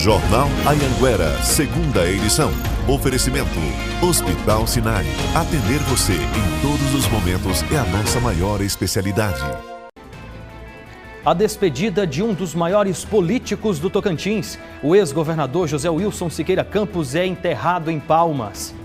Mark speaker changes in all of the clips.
Speaker 1: Jornal Anhanguera, segunda edição. Oferecimento: Hospital Sinai. Atender você em todos os momentos é a nossa maior especialidade.
Speaker 2: A despedida de um dos maiores políticos do Tocantins, o ex-governador José Wilson Siqueira Campos, é enterrado em Palmas.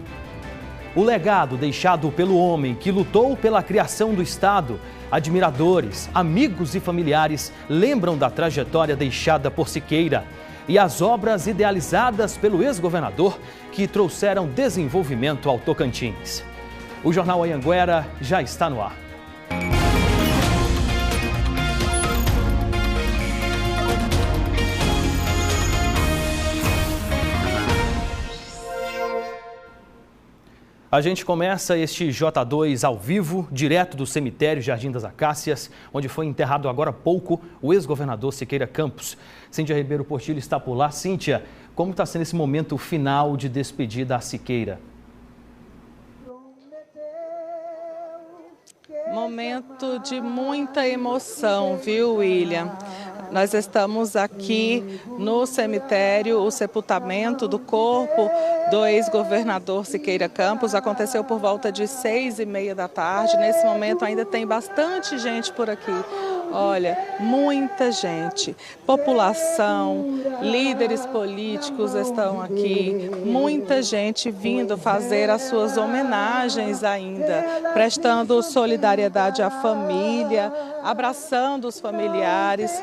Speaker 2: O legado deixado pelo homem que lutou pela criação do Estado, admiradores, amigos e familiares lembram da trajetória deixada por Siqueira e as obras idealizadas pelo ex-governador que trouxeram desenvolvimento ao Tocantins. O Jornal Anhanguera já está no ar. A gente começa este J2 ao vivo, direto do cemitério Jardim das Acácias, onde foi enterrado agora há pouco o ex-governador Siqueira Campos. Cíntia Ribeiro Portillo está por lá. Cíntia, como está sendo esse momento final de despedida a Siqueira?
Speaker 3: Momento de muita emoção, viu, William? Nós estamos aqui no cemitério, o sepultamento do corpo do ex-governador Siqueira Campos aconteceu por volta de 6h30 da tarde. Nesse momento ainda tem bastante gente por aqui. Olha, muita gente, população, líderes políticos estão aqui, muita gente vindo fazer as suas homenagens ainda, prestando solidariedade à família, abraçando os familiares,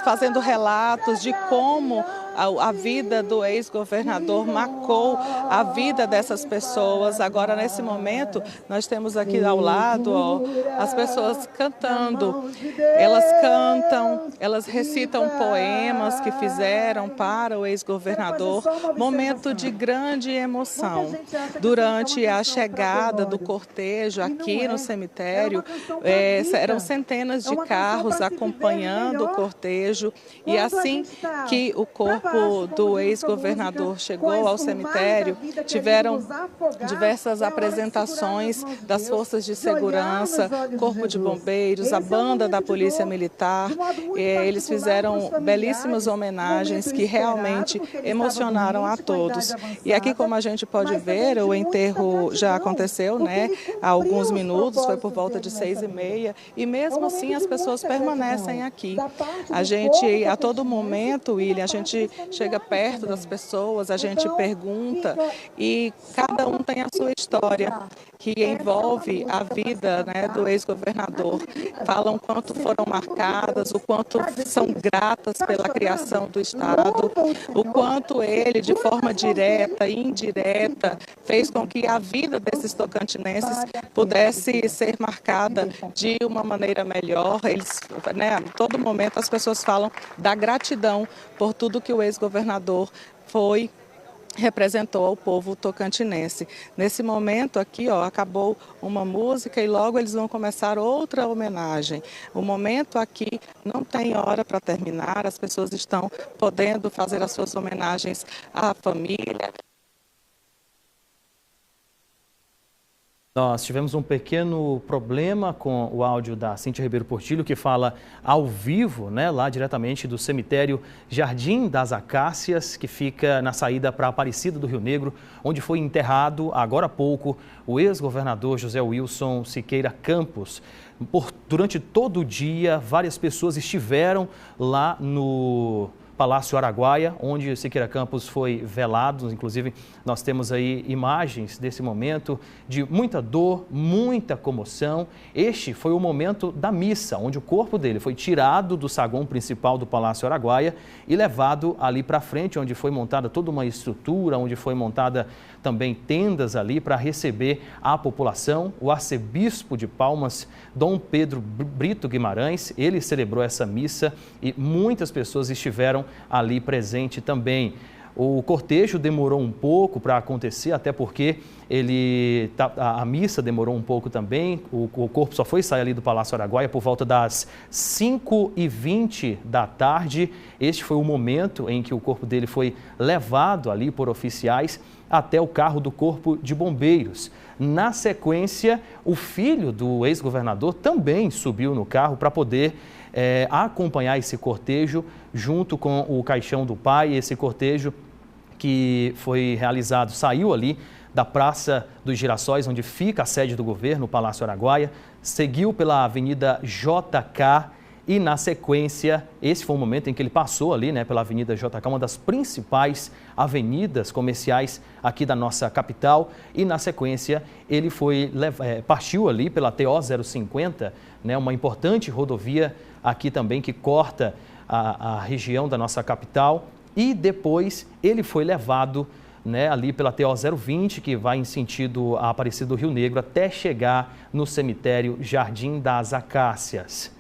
Speaker 3: fazendo relatos de como a vida do ex-governador marcou a vida dessas pessoas. Agora, nesse momento, nós temos aqui ao lado, ó, as pessoas cantando. Elas cantam, elas recitam poemas que fizeram para o ex-governador. Momento de grande emoção. Durante a chegada do cortejo aqui no cemitério, eram centenas de carros acompanhando o cortejo. E assim que o corpo do ex-governador chegou ao cemitério, tiveram diversas apresentações das forças de segurança, corpo de bombeiros, a banda da Polícia Militar. Eles fizeram belíssimas homenagens que realmente emocionaram a todos. E aqui, como a gente pode ver, o enterro já aconteceu, né? Há alguns minutos, foi por volta de 6h30, e mesmo assim as pessoas permanecem aqui. A gente, a todo momento, William, a gente chega perto das pessoas, a gente pergunta e cada um tem a sua história que envolve a vida, né, do ex-governador. Falam o quanto foram marcadas, o quanto são gratas pela criação do Estado, o quanto ele, de forma direta e indireta, fez com que a vida desses tocantinenses pudesse ser marcada de uma maneira melhor. Eles, né, a todo momento as pessoas falam da gratidão por tudo que o ex-governador representou ao povo tocantinense. Nesse momento aqui, ó, acabou uma música e logo eles vão começar outra homenagem. O momento aqui não tem hora para terminar, as pessoas estão podendo fazer as suas homenagens à família.
Speaker 2: Nós tivemos um pequeno problema com o áudio da Cíntia Ribeiro Portillo, que fala ao vivo, né, lá diretamente do cemitério Jardim das Acácias, que fica na saída para Aparecida do Rio Negro, onde foi enterrado, agora há pouco, o ex-governador José Wilson Siqueira Campos. Durante todo o dia, várias pessoas estiveram lá no Palácio Araguaia, onde Siqueira Campos foi velado. Inclusive, nós temos aí imagens desse momento de muita dor, muita comoção. Este foi o momento da missa, onde o corpo dele foi tirado do saguão principal do Palácio Araguaia e levado ali para frente, onde foi montada toda uma estrutura, onde foi montada também tendas ali para receber a população. O arcebispo de Palmas, Dom Pedro Brito Guimarães, ele celebrou essa missa e muitas pessoas estiveram ali presente também. O cortejo demorou um pouco para acontecer, até porque a missa demorou um pouco também. O corpo só foi sair ali do Palácio Araguaia por volta das 5h20 da tarde. Este foi o momento em que o corpo dele foi levado ali por oficiais até o carro do Corpo de Bombeiros. Na sequência, o filho do ex-governador também subiu no carro para poder acompanhar esse cortejo junto com o caixão do pai. Esse cortejo que foi realizado saiu ali da Praça dos Girassóis, onde fica a sede do governo, o Palácio Araguaia, seguiu pela Avenida JK e, na sequência, esse foi o momento em que ele passou ali, né, pela Avenida JK, uma das principais avenidas comerciais aqui da nossa capital, e, na sequência, ele partiu ali pela TO 050, né, uma importante rodovia aqui também que corta a região da nossa capital, e depois ele foi levado, né, ali pela TO 020, que vai em sentido a Aparecida do Rio Negro, até chegar no cemitério Jardim das Acácias.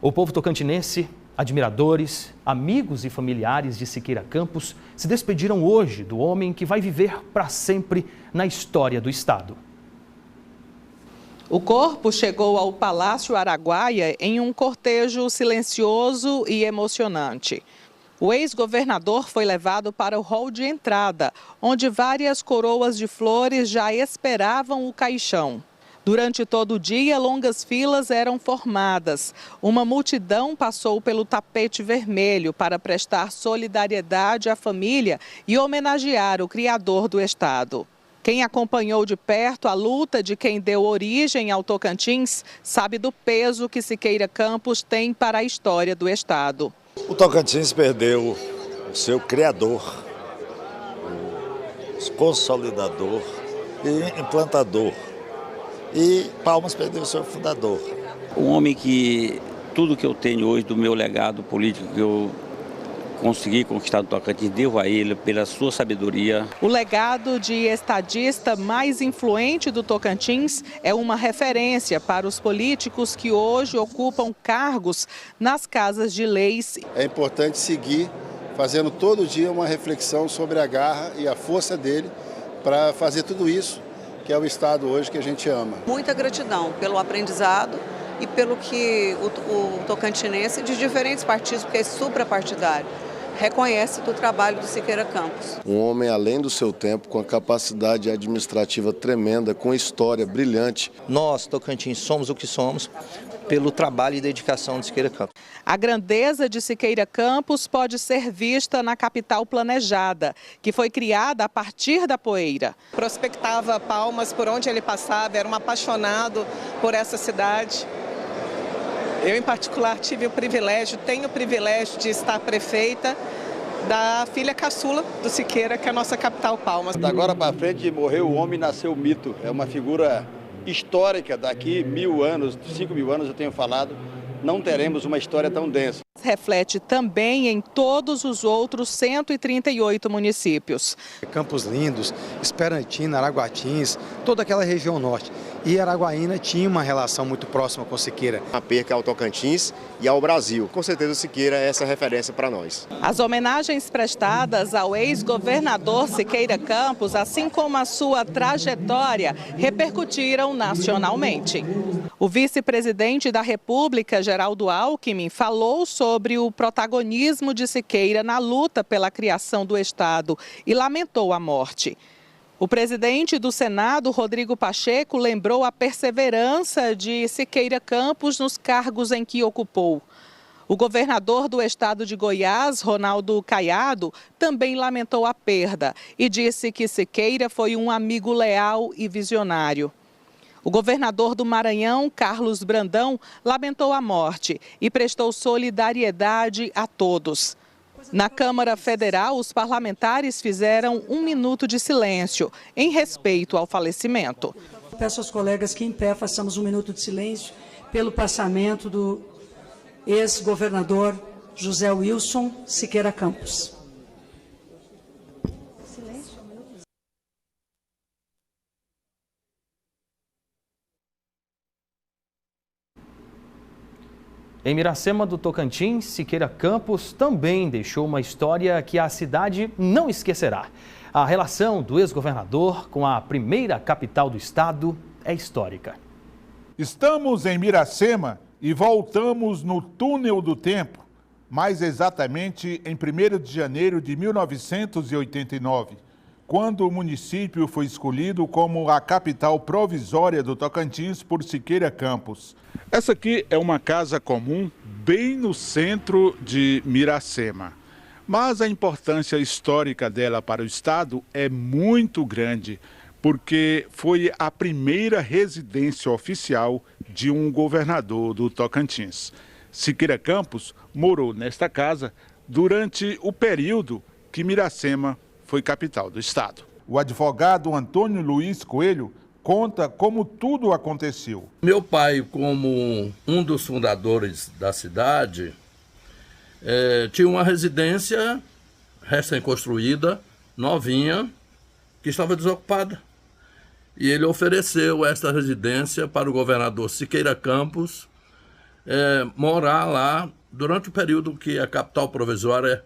Speaker 2: O povo tocantinense, admiradores, amigos e familiares de Siqueira Campos se despediram hoje do homem que vai viver para sempre na história do estado.
Speaker 3: O corpo chegou ao Palácio Araguaia em um cortejo silencioso e emocionante. O ex-governador foi levado para o hall de entrada, onde várias coroas de flores já esperavam o caixão. Durante todo o dia, longas filas eram formadas. Uma multidão passou pelo tapete vermelho para prestar solidariedade à família e homenagear o criador do estado. Quem acompanhou de perto a luta de quem deu origem ao Tocantins sabe do peso que Siqueira Campos tem para a história do estado.
Speaker 4: O Tocantins perdeu o seu criador, o consolidador e implantador. E Palmas perdeu o seu fundador.
Speaker 5: Um homem que tudo que eu tenho hoje do meu legado político que eu consegui conquistar no Tocantins, devo a ele pela sua sabedoria.
Speaker 3: O legado de estadista mais influente do Tocantins é uma referência para os políticos que hoje ocupam cargos nas casas de leis.
Speaker 6: É importante seguir fazendo todo dia uma reflexão sobre a garra e a força dele para fazer tudo isso, que é o estado hoje que a gente ama.
Speaker 7: Muita gratidão pelo aprendizado e pelo que o tocantinense de diferentes partidos, porque é suprapartidário, reconhece do trabalho do Siqueira Campos.
Speaker 6: Um homem além do seu tempo, com a capacidade administrativa tremenda, com história brilhante.
Speaker 8: Nós, Tocantins, somos o que somos pelo trabalho e dedicação de Siqueira Campos.
Speaker 3: A grandeza de Siqueira Campos pode ser vista na capital planejada, que foi criada a partir da poeira.
Speaker 9: Prospectava Palmas por onde ele passava, era um apaixonado por essa cidade. Eu, em particular, tenho o privilégio de estar prefeita da filha caçula do Siqueira, que é a nossa capital, Palmas.
Speaker 10: Da agora para frente, morreu o homem, nasceu o mito. É uma figura histórica. Daqui 1000 anos, 5000 anos, eu tenho falado, não teremos uma história tão densa.
Speaker 3: Reflete também em todos os outros 138 municípios.
Speaker 11: Campos Lindos, Esperantina, Araguatins, toda aquela região norte. E Araguaína tinha uma relação muito próxima com Siqueira.
Speaker 12: A perca ao Tocantins e ao Brasil. Com certeza o Siqueira é essa referência para nós.
Speaker 3: As homenagens prestadas ao ex-governador Siqueira Campos, assim como a sua trajetória, repercutiram nacionalmente. O vice-presidente da República, Geraldo Alckmin, falou sobre o protagonismo de Siqueira na luta pela criação do estado e lamentou a morte. O presidente do Senado, Rodrigo Pacheco, lembrou a perseverança de Siqueira Campos nos cargos em que ocupou. O governador do estado de Goiás, Ronaldo Caiado, também lamentou a perda e disse que Siqueira foi um amigo leal e visionário. O governador do Maranhão, Carlos Brandão, lamentou a morte e prestou solidariedade a todos. Na Câmara Federal, os parlamentares fizeram 1 minuto de silêncio em respeito ao falecimento.
Speaker 13: Peço aos colegas que em pé façamos 1 minuto de silêncio pelo passamento do ex-governador José Wilson Siqueira Campos.
Speaker 2: Em Miracema do Tocantins, Siqueira Campos também deixou uma história que a cidade não esquecerá. A relação do ex-governador com a primeira capital do estado é histórica.
Speaker 14: Estamos em Miracema e voltamos no túnel do tempo, mais exatamente em 1º de janeiro de 1989, quando o município foi escolhido como a capital provisória do Tocantins por Siqueira Campos. Essa aqui é uma casa comum bem no centro de Miracema. Mas a importância histórica dela para o estado é muito grande, porque foi a primeira residência oficial de um governador do Tocantins. Siqueira Campos morou nesta casa durante o período que Miracema foi capital do estado. O advogado Antônio Luiz Coelho conta como tudo aconteceu.
Speaker 15: Meu pai, como um dos fundadores da cidade, tinha uma residência recém-construída, novinha, que estava desocupada. E ele ofereceu esta residência para o governador Siqueira Campos morar lá durante o período que a capital provisória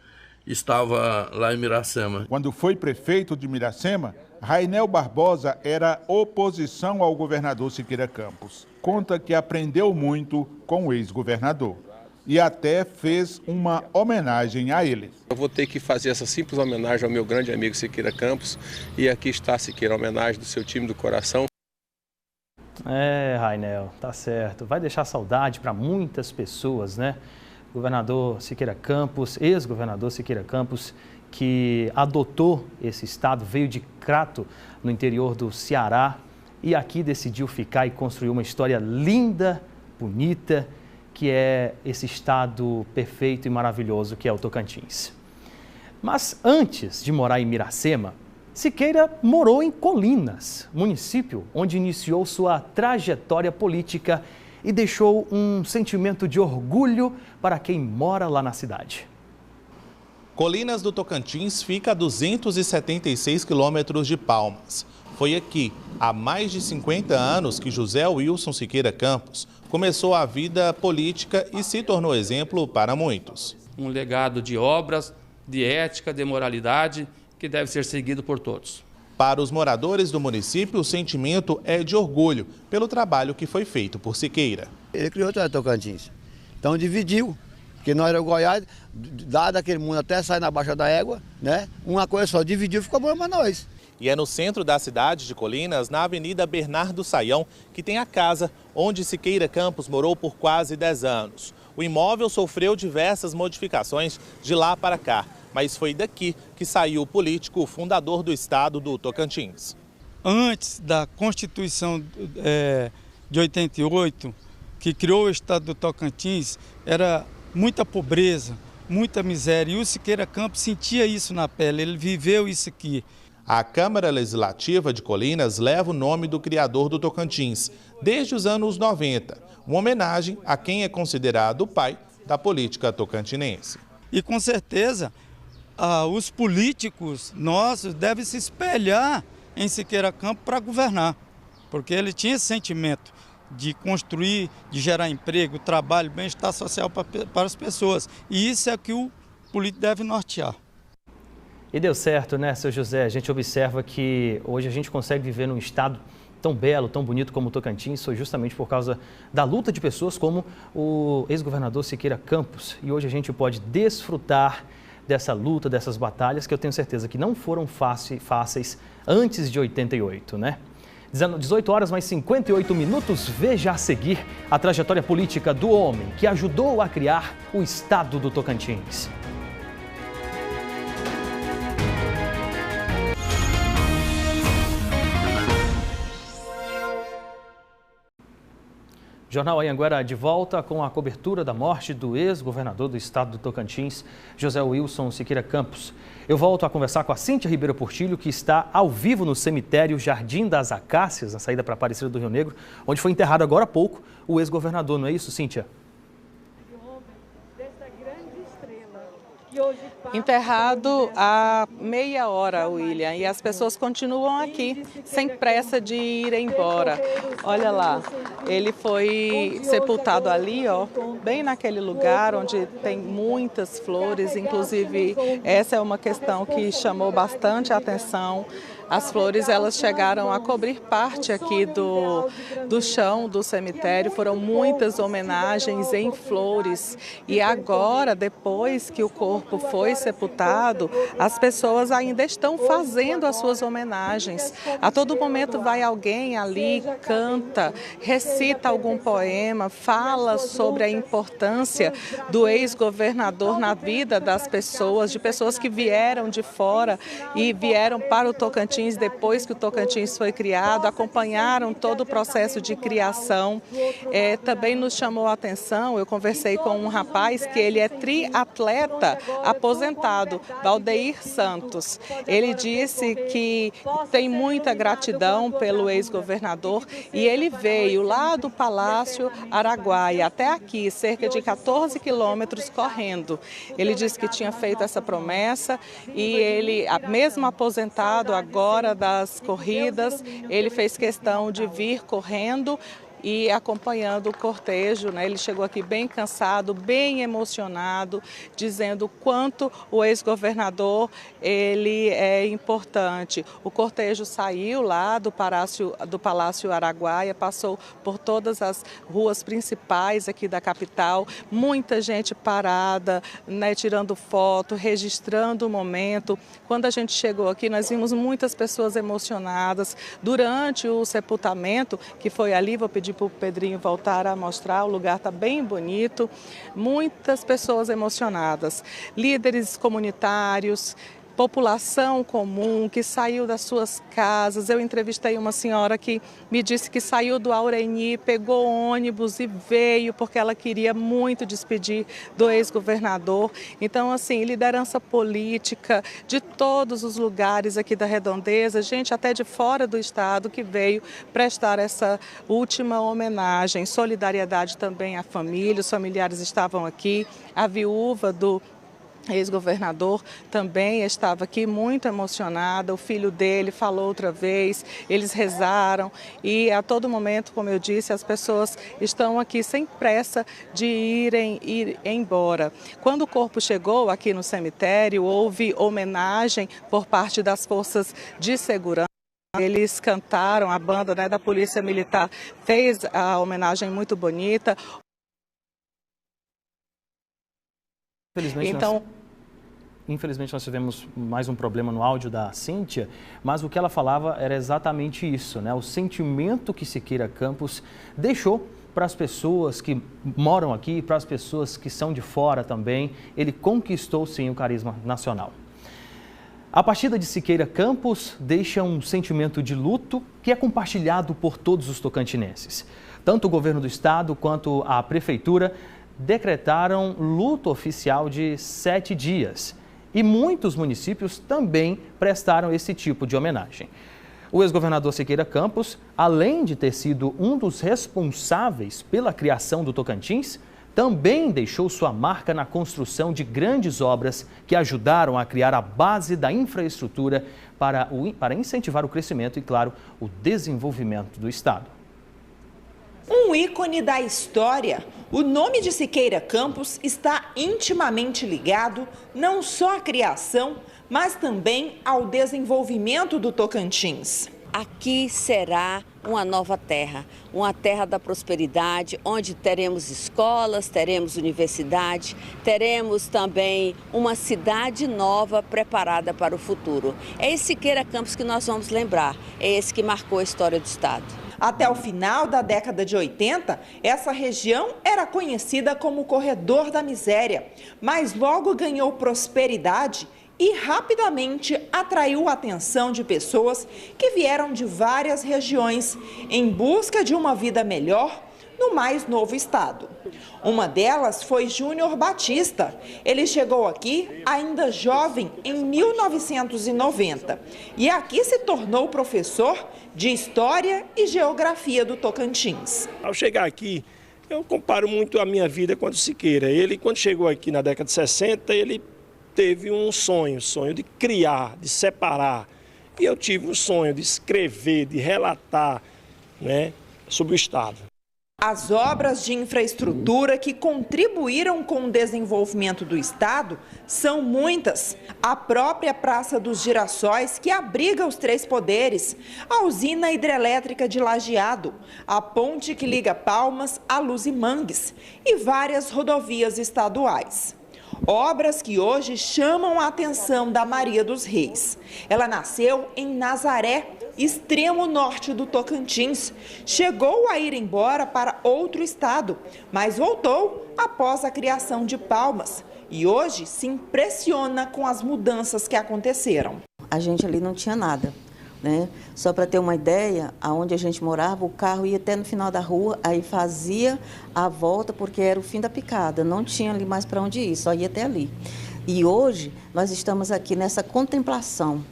Speaker 15: estava lá em Miracema.
Speaker 14: Quando foi prefeito de Miracema, Rainel Barbosa era oposição ao governador Siqueira Campos. Conta que aprendeu muito com o ex-governador e até fez uma homenagem a ele.
Speaker 16: Eu vou ter que fazer essa simples homenagem ao meu grande amigo Siqueira Campos, e aqui está, Siqueira, a homenagem do seu time do coração.
Speaker 2: Rainel, tá certo. Vai deixar saudade para muitas pessoas, né? Governador Siqueira Campos, ex-governador Siqueira Campos, que adotou esse estado, veio de Crato, no interior do Ceará, e aqui decidiu ficar e construir uma história linda, bonita, que é esse estado perfeito e maravilhoso que é o Tocantins. Mas antes de morar em Miracema, Siqueira morou em Colinas, município onde iniciou sua trajetória política e deixou um sentimento de orgulho para quem mora lá na cidade.
Speaker 17: Colinas do Tocantins fica a 276 quilômetros de Palmas. Foi aqui, há mais de 50 anos, que José Wilson Siqueira Campos começou a vida política e se tornou exemplo para muitos.
Speaker 18: Um legado de obras, de ética, de moralidade, que deve ser seguido por todos.
Speaker 17: Para os moradores do município, o sentimento é de orgulho pelo trabalho que foi feito por Siqueira.
Speaker 19: Ele criou o Tocantins, então dividiu, porque nós era o Goiás, dado aquele mundo até sair na Baixa da Égua, né? Uma coisa só, dividiu e ficou bom para nós.
Speaker 17: E é no centro da cidade de Colinas, na Avenida Bernardo Saião, que tem a casa onde Siqueira Campos morou por quase 10 anos. O imóvel sofreu diversas modificações de lá para cá, mas foi daqui que saiu o político fundador do estado do Tocantins.
Speaker 20: Antes da Constituição de 88, que criou o estado do Tocantins, era muita pobreza, muita miséria. E o Siqueira Campos sentia isso na pele, ele viveu isso aqui.
Speaker 17: A Câmara Legislativa de Colinas leva o nome do criador do Tocantins, desde os anos 90, uma homenagem a quem é considerado o pai da política tocantinense.
Speaker 20: E com certeza, os políticos nossos devem se espelhar em Siqueira Campos para governar, porque ele tinha esse sentimento de construir, de gerar emprego, trabalho, bem-estar social para as pessoas. E isso é que o político deve nortear.
Speaker 2: E deu certo, né, seu José? A gente observa que hoje a gente consegue viver num estado tão belo, tão bonito como o Tocantins, foi justamente por causa da luta de pessoas como o ex-governador Siqueira Campos. E hoje a gente pode desfrutar dessa luta, dessas batalhas, que eu tenho certeza que não foram fáceis antes de 88, né? 18 horas mais 58 minutos, veja a seguir a trajetória política do homem que ajudou a criar o estado do Tocantins. Jornal Anhanguera de volta com a cobertura da morte do ex-governador do estado do Tocantins, José Wilson Siqueira Campos. Eu volto a conversar com a Cíntia Ribeiro Portilho, que está ao vivo no cemitério Jardim das Acácias, na saída para Aparecida do Rio Negro, onde foi enterrado agora há pouco o ex-governador, não é isso, Cíntia?
Speaker 3: Enterrado há meia hora, William, e as pessoas continuam aqui, sem pressa de ir embora. Olha lá, ele foi sepultado ali, ó, bem naquele lugar onde tem muitas flores, inclusive essa é uma questão que chamou bastante a atenção As flores, elas chegaram a cobrir parte aqui do chão do cemitério. Foram muitas homenagens em flores. E agora, depois que o corpo foi sepultado, as pessoas ainda estão fazendo as suas homenagens. A todo momento vai alguém ali, canta, recita algum poema, fala sobre a importância do ex-governador na vida das pessoas, de pessoas que vieram de fora e vieram para o Tocantins depois que o Tocantins foi criado, acompanharam todo o processo de criação. Também nos chamou a atenção, eu conversei com um rapaz que ele é triatleta aposentado, Valdeir Santos. Ele disse que tem muita gratidão pelo ex-governador e ele veio lá do Palácio Araguaia até aqui, cerca de 14 quilômetros correndo. Ele disse que tinha feito essa promessa e ele, mesmo aposentado agora das corridas, ele fez questão de vir correndo e acompanhando o cortejo, né? Ele chegou aqui bem cansado, bem emocionado, dizendo o quanto o ex-governador ele é importante. O cortejo saiu lá do Palácio Araguaia, passou por todas as ruas principais aqui da capital, muita gente parada, né, tirando foto, registrando o momento. Quando a gente chegou aqui, nós vimos muitas pessoas emocionadas. Durante o sepultamento, que foi ali, vou pedir para o Pedrinho voltar a mostrar, o lugar está bem bonito, muitas pessoas emocionadas, líderes comunitários, população comum que saiu das suas casas. Eu entrevistei uma senhora que me disse que saiu do Aureni, pegou ônibus e veio porque ela queria muito despedir do ex-governador. Então, assim, liderança política de todos os lugares aqui da Redondeza, gente até de fora do estado que veio prestar essa última homenagem. Solidariedade também à família, os familiares estavam aqui, a viúva do ex-governador também estava aqui muito emocionada, o filho dele falou outra vez, eles rezaram e a todo momento, como eu disse, as pessoas estão aqui sem pressa de ir embora. Quando o corpo chegou aqui no cemitério, houve homenagem por parte das forças de segurança. Eles cantaram, a banda, né, da Polícia Militar fez a homenagem muito bonita.
Speaker 2: Infelizmente nós tivemos mais um problema no áudio da Cíntia, mas o que ela falava era exatamente isso, né? O sentimento que Siqueira Campos deixou para as pessoas que moram aqui, para as pessoas que são de fora também. Ele conquistou sim o carisma nacional. A partida de Siqueira Campos deixa um sentimento de luto que é compartilhado por todos os tocantinenses. Tanto o governo do estado quanto a prefeitura decretaram luto oficial de 7 dias. E muitos municípios também prestaram esse tipo de homenagem. O ex-governador Siqueira Campos, além de ter sido um dos responsáveis pela criação do Tocantins, também deixou sua marca na construção de grandes obras que ajudaram a criar a base da infraestrutura para incentivar o crescimento e, claro, o desenvolvimento do estado.
Speaker 21: Um ícone da história, o nome de Siqueira Campos está intimamente ligado não só à criação, mas também ao desenvolvimento do Tocantins.
Speaker 22: Aqui será uma nova terra, uma terra da prosperidade, onde teremos escolas, teremos universidade, teremos também uma cidade nova preparada para o futuro. É esse Siqueira Campos que nós vamos lembrar, é esse que marcou a história do estado.
Speaker 21: Até o final da década de 80, essa região era conhecida como o Corredor da Miséria, mas logo ganhou prosperidade e rapidamente atraiu a atenção de pessoas que vieram de várias regiões em busca de uma vida melhor no mais novo estado. Uma delas foi Júnior Batista. Ele chegou aqui ainda jovem em 1990 e aqui se tornou professor de História e Geografia do Tocantins.
Speaker 23: Ao chegar aqui, eu comparo muito a minha vida com a do Siqueira. Ele, quando chegou aqui na década de 60, ele teve um sonho de criar, de separar. E eu tive um sonho de escrever, de relatar, né, sobre o estado.
Speaker 21: As obras de infraestrutura que contribuíram com o desenvolvimento do estado são muitas. A própria Praça dos Girassóis, que abriga os três poderes, a usina hidrelétrica de Lajeado, a ponte que liga Palmas a Luzimangues e várias rodovias estaduais. Obras que hoje chamam a atenção da Maria dos Reis. Ela nasceu em Nazaré, extremo norte do Tocantins. Chegou a ir embora para outro estado, mas voltou após a criação de Palmas. E hoje se impressiona com as mudanças que aconteceram.
Speaker 1: A gente ali não tinha nada, né? Só para ter uma ideia, aonde a gente morava, o carro ia até no final da rua, aí fazia a volta porque era o fim da picada, não tinha ali mais para onde ir, só ia até ali. E hoje nós estamos aqui nessa contemplação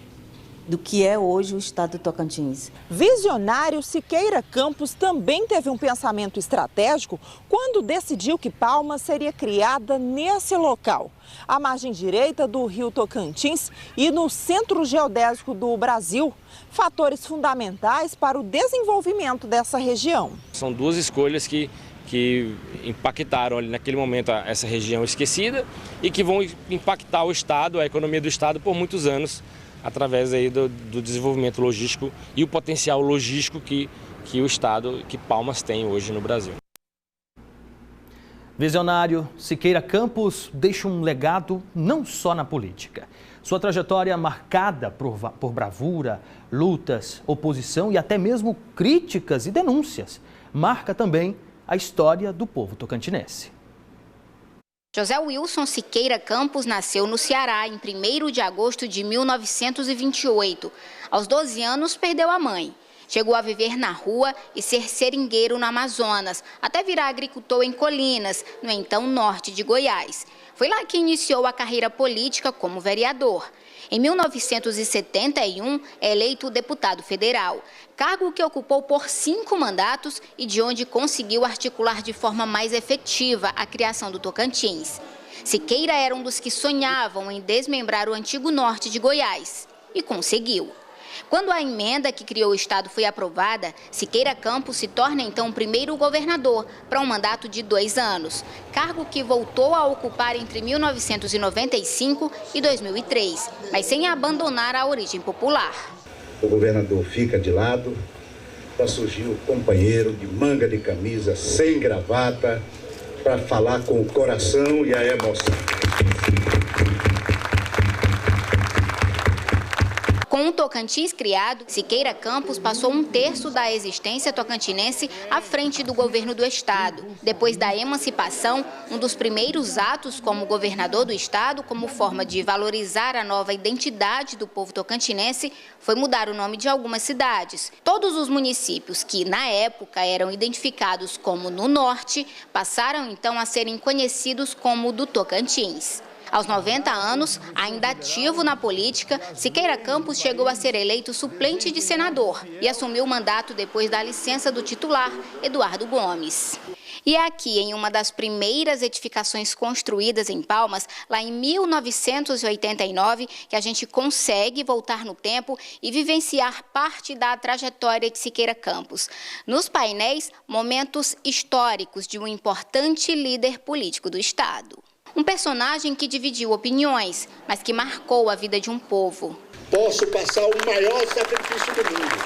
Speaker 1: do que é hoje o estado do Tocantins.
Speaker 21: Visionário, Siqueira Campos também teve um pensamento estratégico quando decidiu que Palmas seria criada nesse local, à margem direita do rio Tocantins e no centro geodésico do Brasil, fatores fundamentais para o desenvolvimento dessa região.
Speaker 4: São duas escolhas que impactaram ali naquele momento essa região esquecida e que vão impactar o estado, a economia do estado por muitos anos, através aí do desenvolvimento logístico e o potencial logístico que o estado, que Palmas tem hoje no Brasil.
Speaker 2: Visionário, Siqueira Campos deixa um legado não só na política. Sua trajetória marcada por bravura, lutas, oposição e até mesmo críticas e denúncias, marca também a história do povo tocantinense.
Speaker 5: José Wilson Siqueira Campos nasceu no Ceará em 1º de agosto de 1928. Aos 12 anos, perdeu a mãe. Chegou a viver na rua e ser seringueiro no Amazonas, até virar agricultor em Colinas, no então norte de Goiás. Foi lá que iniciou a carreira política como vereador. Em 1971, é eleito deputado federal, cargo que ocupou por 5 mandatos e de onde conseguiu articular de forma mais efetiva a criação do Tocantins. Siqueira era um dos que sonhavam em desmembrar o antigo norte de Goiás e conseguiu. Quando a emenda que criou o estado foi aprovada, Siqueira Campos se torna então o primeiro governador para um mandato de 2 anos, cargo que voltou a ocupar entre 1995 e 2003, mas sem abandonar a origem popular.
Speaker 24: O governador fica de lado para surgir o companheiro de manga de camisa, sem gravata, para falar com o coração e a emoção.
Speaker 5: Com o Tocantins criado, Siqueira Campos passou 1/3 da existência tocantinense à frente do governo do estado. Depois da emancipação, um dos primeiros atos como governador do estado, como forma de valorizar a nova identidade do povo tocantinense, foi mudar o nome de algumas cidades. Todos os municípios que, na época, eram identificados como no norte, passaram então a serem conhecidos como do Tocantins. Aos 90 anos, ainda ativo na política, Siqueira Campos chegou a ser eleito suplente de senador e assumiu o mandato depois da licença do titular, Eduardo Gomes. E é aqui, em uma das primeiras edificações construídas em Palmas, lá em 1989, que a gente consegue voltar no tempo e vivenciar parte da trajetória de Siqueira Campos. Nos painéis, momentos históricos de um importante líder político do estado. Um personagem que dividiu opiniões, mas que marcou a vida de um povo.
Speaker 24: Posso passar o maior sacrifício do mundo.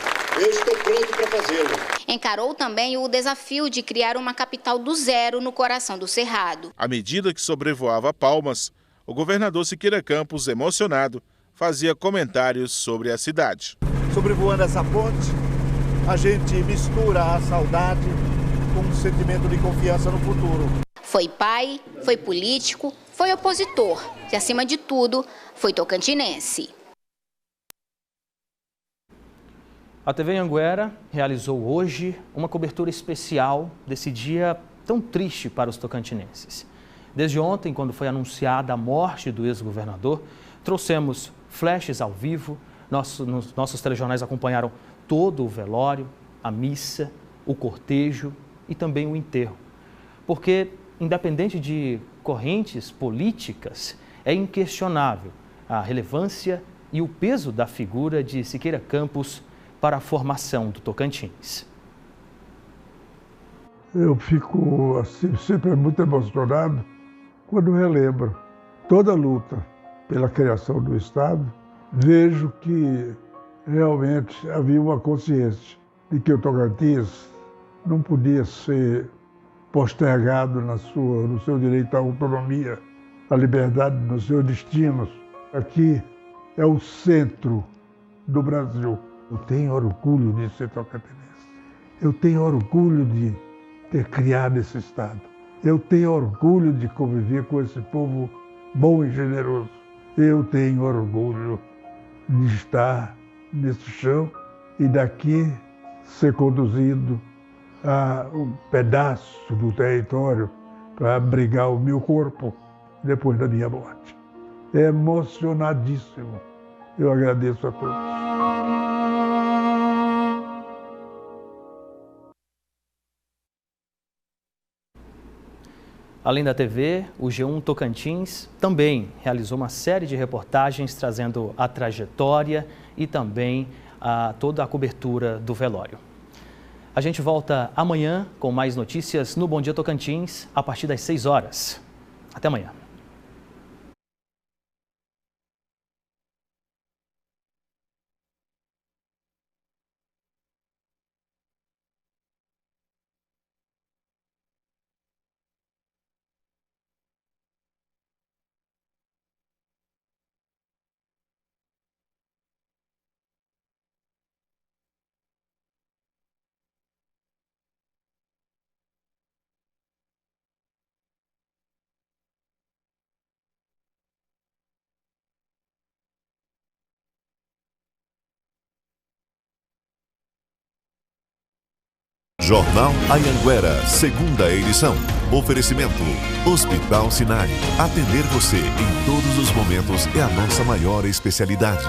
Speaker 24: Eu estou pronto para fazê-lo.
Speaker 5: Encarou também o desafio de criar uma capital do zero no coração do Cerrado.
Speaker 14: À medida que sobrevoava Palmas, o governador Siqueira Campos, emocionado, fazia comentários sobre a cidade.
Speaker 25: Sobrevoando essa ponte, a gente mistura a saudade com um sentimento de confiança no futuro.
Speaker 5: Foi pai, foi político, foi opositor e, acima de tudo, foi tocantinense.
Speaker 2: A TV Anhanguera realizou hoje uma cobertura especial desse dia tão triste para os tocantinenses. Desde ontem, quando foi anunciada a morte do ex-governador, trouxemos flashes ao vivo. Nossos telejornais acompanharam todo o velório, a missa, o cortejo e também o enterro. Porque, independente de correntes políticas, é inquestionável a relevância e o peso da figura de Siqueira Campos para a formação do Tocantins.
Speaker 6: Eu fico assim, sempre muito emocionado quando relembro toda a luta pela criação do Estado. Vejo que realmente havia uma consciência de que o Tocantins não podia ser postergado no seu direito à autonomia, à liberdade nos seus destinos. Aqui é o centro do Brasil. Eu tenho orgulho de ser tocantinense. Eu tenho orgulho de ter criado esse Estado. Eu tenho orgulho de conviver com esse povo bom e generoso. Eu tenho orgulho de estar nesse chão e daqui ser conduzido a um pedaço do território para abrigar o meu corpo depois da minha morte. É emocionadíssimo. Eu agradeço a todos.
Speaker 2: Além da TV, o G1 Tocantins também realizou uma série de reportagens trazendo a trajetória e também toda a cobertura do velório. A gente volta amanhã com mais notícias no Bom Dia Tocantins, a partir das 6 horas. Até amanhã.
Speaker 7: Jornal Anhanguera, segunda edição. Oferecimento: Hospital Sinai. Atender você em todos os momentos é a nossa maior especialidade.